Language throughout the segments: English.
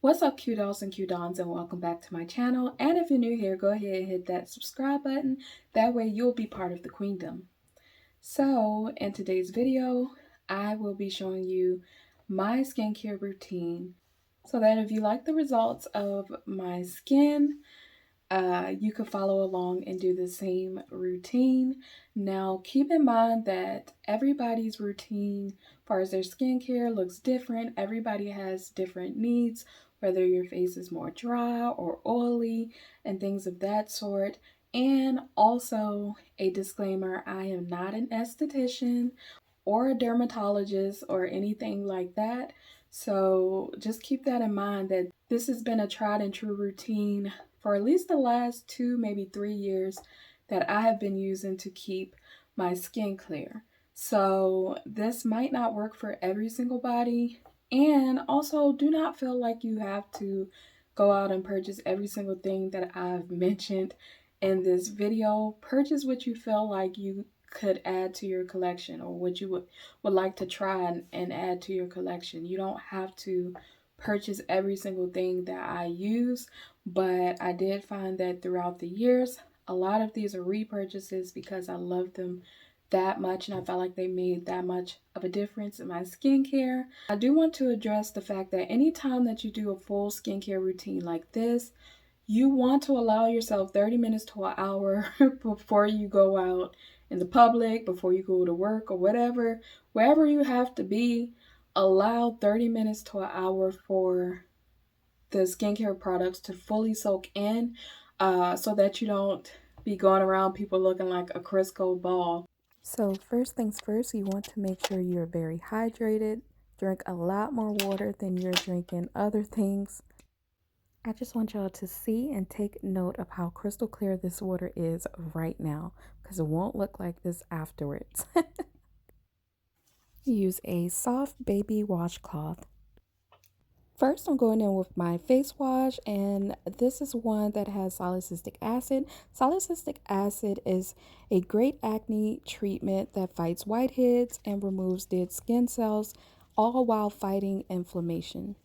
What's up, Q dolls and Q dons, and welcome back to my channel. And if you're new here, go ahead and hit that subscribe button. That way you'll be part of the queendom. So in today's video, I will be showing you my skincare routine so that if you like the results of my skin, you could follow along and do the same routine. Now, keep in mind that everybody's routine, as far as their skincare, looks different. Everybody has different needs, whether your face is more dry or oily and things of that sort. And also, a disclaimer, I am not an esthetician or a dermatologist or anything like that. So just keep that in mind that this has been a tried and true routine for at least the last 2, maybe 3 years that I have been using to keep my skin clear. So this might not work for every single body. And also, do not feel like you have to go out and purchase every single thing that I've mentioned in this video. Purchase what you feel like you could add to your collection, or what you would like to try and add to your collection. You don't have to purchase every single thing that I use, but I did find that throughout the years, a lot of these are repurchases because I love them that much and I felt like they made that much of a difference in my skincare. I do want to address the fact that anytime that you do a full skincare routine like this, you want to allow yourself 30 minutes to an hour before you go out in the public, before you go to work or whatever, wherever you have to be. Allow 30 minutes to an hour for the skincare products to fully soak in, so that you don't be going around people looking like a Crisco ball. So first things first, you want to make sure you're very hydrated. Drink a lot more water than you're drinking other things. I just want y'all to see and take note of how crystal clear this water is right now, because it won't look like this afterwards. Use a soft baby washcloth. First, I'm going in with my face wash, and this is one that has salicylic acid. Salicylic acid is a great acne treatment that fights whiteheads and removes dead skin cells, all while fighting inflammation.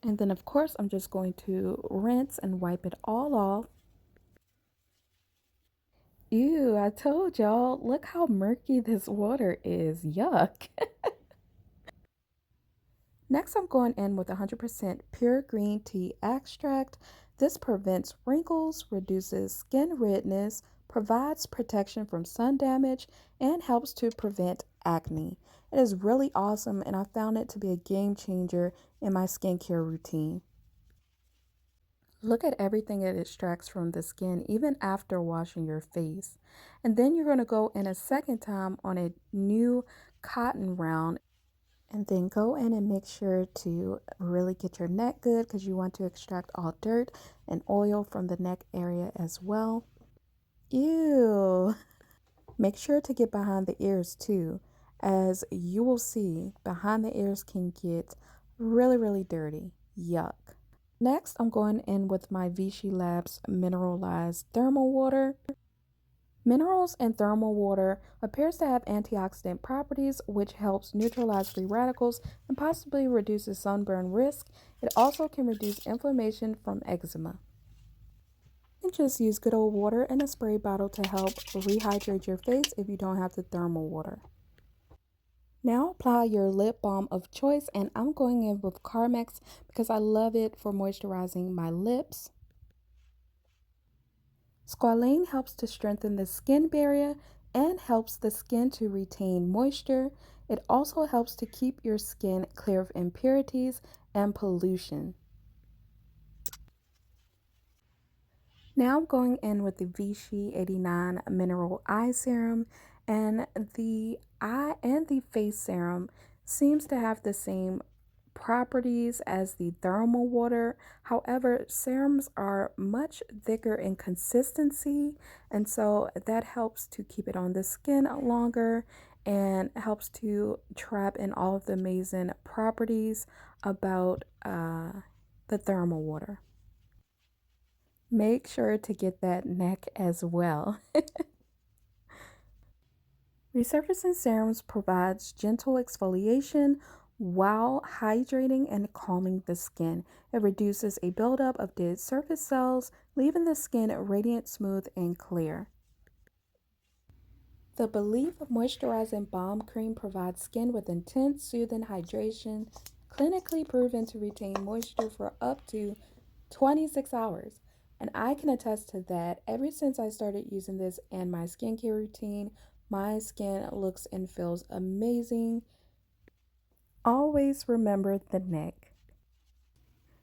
And then, of course, I'm just going to rinse and wipe it all off. Ew, I told y'all, look how murky this water is. Yuck. Next, I'm going in with 100% pure green tea extract. This prevents wrinkles, reduces skin redness, provides protection from sun damage, and helps to prevent acne. It is really awesome, and I found it to be a game changer in my skincare routine. Look at everything it extracts from the skin, even after washing your face. And then you're going to go in a second time on a new cotton round. And then go in and make sure to really get your neck good, because you want to extract all dirt and oil from the neck area as well. Ew. Make sure to get behind the ears too, as you will see, behind the ears can get really, really dirty. Yuck. Next, I'm going in with my Vichy Labs mineralized thermal water. Minerals in thermal water appears to have antioxidant properties, which helps neutralize free radicals and possibly reduces sunburn risk. It also can reduce inflammation from eczema. And just use good old water in a spray bottle to help rehydrate your face if you don't have the thermal water. Now apply your lip balm of choice, and I'm going in with Carmex because I love it for moisturizing my lips. Squalane helps to strengthen the skin barrier and helps the skin to retain moisture. It also helps to keep your skin clear of impurities and pollution. Now I'm going in with the Vichy 89 Mineral Eye Serum, and the eye and the face serum seems to have the same properties as the thermal water. However, serums are much thicker in consistency, and so that helps to keep it on the skin longer and helps to trap in all of the amazing properties about the thermal water. Make sure to get that neck as well. Resurfacing serums provides gentle exfoliation while hydrating and calming the skin. It reduces a buildup of dead surface cells, leaving the skin radiant, smooth, and clear. The Belief Moisturizing Balm Cream provides skin with intense, soothing hydration, clinically proven to retain moisture for up to 26 hours. And I can attest to that. Ever since I started using this in my skincare routine, my skin looks and feels amazing. Always remember the neck.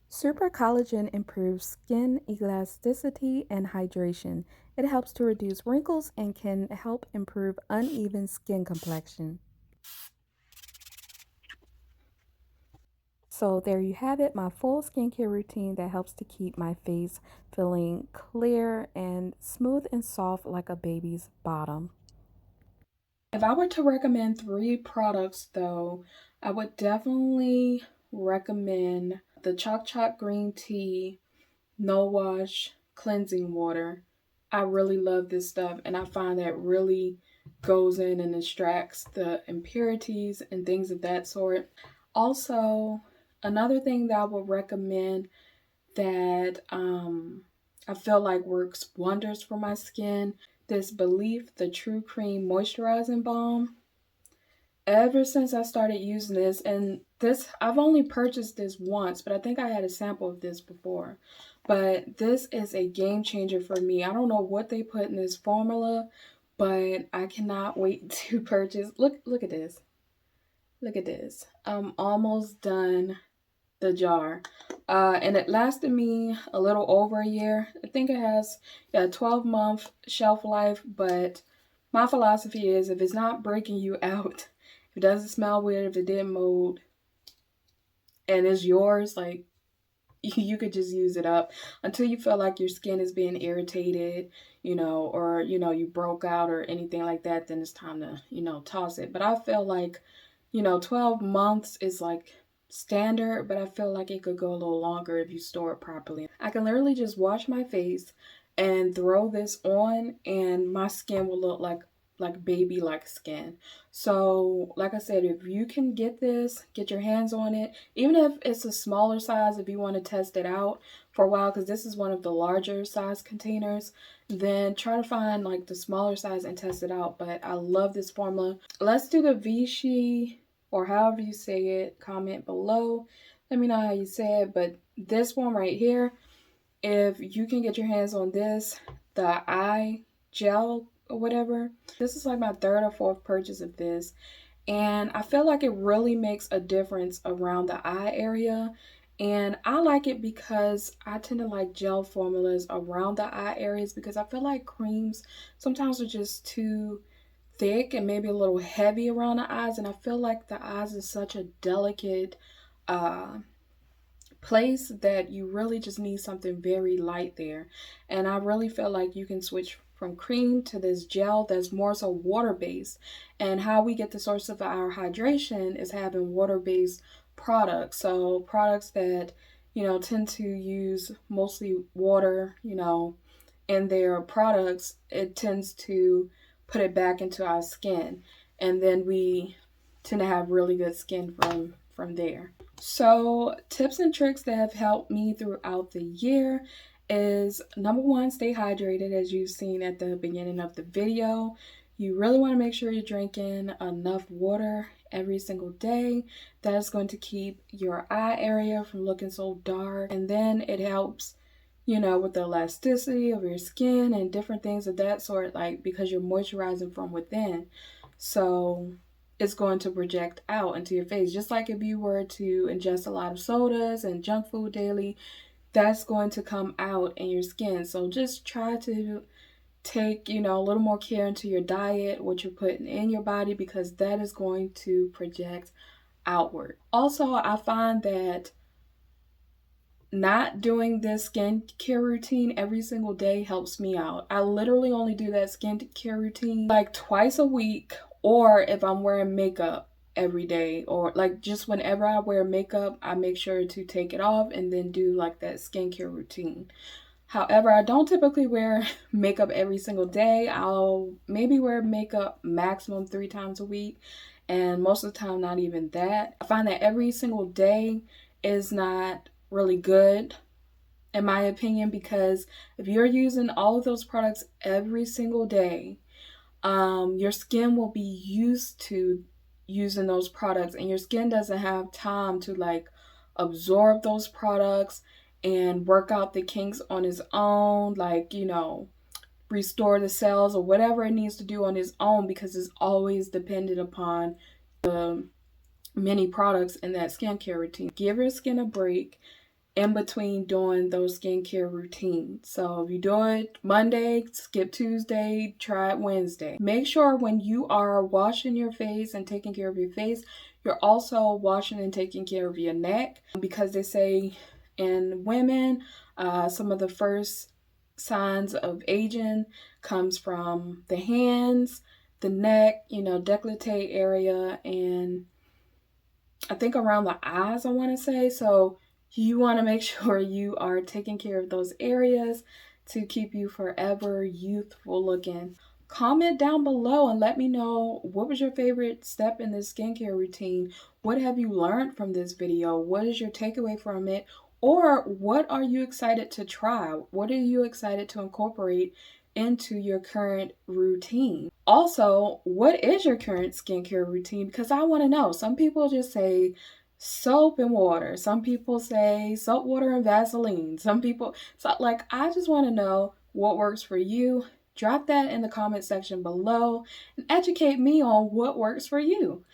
Super Collagen improves skin elasticity and hydration. It helps to reduce wrinkles and can help improve uneven skin complexion. So there you have it, my full skincare routine that helps to keep my face feeling clear and smooth and soft like a baby's bottom. If I were to recommend 3 products though, I would definitely recommend the Choc Green Tea No Wash Cleansing Water. I really love this stuff, and I find that really goes in and extracts the impurities and things of that sort. Also, another thing that I would recommend that I feel like works wonders for my skin, this Belief the True Cream Moisturizing Balm. Ever since I started using this, and this, I've only purchased this once, but I think I had a sample of this before. But this is a game changer for me. I don't know what they put in this formula, but I cannot wait to purchase. Look at this. Look at this. I'm almost done the jar. And it lasted me a little over a year. I think it has a 12-month shelf life, but my philosophy is if it's not breaking you out, if it doesn't smell weird, if it didn't mold, and it's yours, like, you could just use it up until you feel like your skin is being irritated, or, you broke out or anything like that, then it's time to, toss it. But I feel like, 12 months is like standard, but I feel like it could go a little longer if you store it properly. I can literally just wash my face and throw this on and my skin will look like baby-like skin. So like I said, if you can get this, get your hands on it, even if it's a smaller size, if you want to test it out for a while, because this is one of the larger size containers, then try to find like the smaller size and test it out. But I love this formula. Let's do the Vichy, or however you say it. Comment below, let me know how you say it. But this one right here, if you can get your hands on this, the eye gel or whatever, this is like my 3rd or 4th purchase of this, and I feel like it really makes a difference around the eye area. And I like it because I tend to like gel formulas around the eye areas, because I feel like creams sometimes are just too thick and maybe a little heavy around the eyes, and I feel like the eyes is such a delicate place that you really just need something very light there. And I really feel like you can switch from cream to this gel that's more so water based. And how we get the source of our hydration is having water based products. So products that, tend to use mostly water, in their products, it tends to put it back into our skin. And then we tend to have really good skin from there. So tips and tricks that have helped me throughout the year is, number 1, stay hydrated, as you've seen at the beginning of the video. You really want to make sure you're drinking enough water every single day. That is going to keep your eye area from looking so dark. And then it helps, with the elasticity of your skin and different things of that sort, like because you're moisturizing from within. So it's going to project out into your face. Just like if you were to ingest a lot of sodas and junk food daily, that's going to come out in your skin. So just try to take, a little more care into your diet, what you're putting in your body, because that is going to project outward. Also, I find that not doing this skincare routine every single day helps me out. I literally only do that skincare routine like twice a week, or if I'm wearing makeup every day, or like just whenever I wear makeup, I make sure to take it off and then do like that skincare routine. However, I don't typically wear makeup every single day. I'll maybe wear makeup maximum 3 times a week. and most of the time not even that. I find that every single day is not really good in my opinion, because if you're using all of those products every single day, your skin will be used to using those products, and your skin doesn't have time to like absorb those products and work out the kinks on its own, like, you know, restore the cells or whatever it needs to do on its own, because it's always dependent upon the many products in that skincare routine. Give your skin a break in between doing those skincare routines. So if you do it Monday, skip Tuesday, try it Wednesday. Make sure when you are washing your face and taking care of your face, you're also washing and taking care of your neck, because they say in women, some of the first signs of aging comes from the hands, the neck, you know, décolleté area, and I think around the eyes, I want to say. So you want to make sure you are taking care of those areas to keep you forever youthful looking. Comment down below and let me know, what was your favorite step in this skincare routine? What have you learned from this video? What is your takeaway from it? Or what are you excited to try? What are you excited to incorporate into your current routine? Also, what is your current skincare routine? Because I want to know. Some people just say soap and water. Some people say soap, water, and Vaseline. Some people, so like, I just want to know what works for you. Drop that in the comment section below and educate me on what works for you.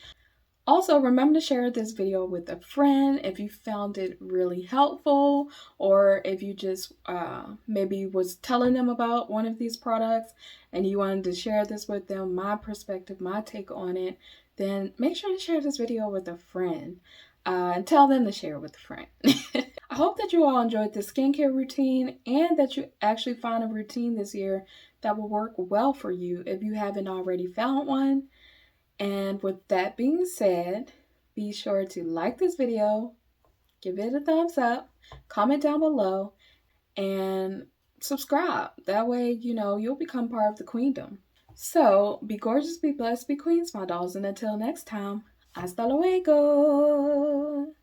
Also, remember to share this video with a friend if you found it really helpful, or if you just maybe was telling them about one of these products and you wanted to share this with them, my perspective, my take on it, then make sure to share this video with a friend and tell them to share with a friend. I hope that you all enjoyed this skincare routine and that you actually find a routine this year that will work well for you if you haven't already found one. And with that being said, be sure to like this video, give it a thumbs up, comment down below, and subscribe. That way, you know, you'll become part of the queendom. So, be gorgeous, be blessed, be queens, my dolls, and until next time, hasta luego!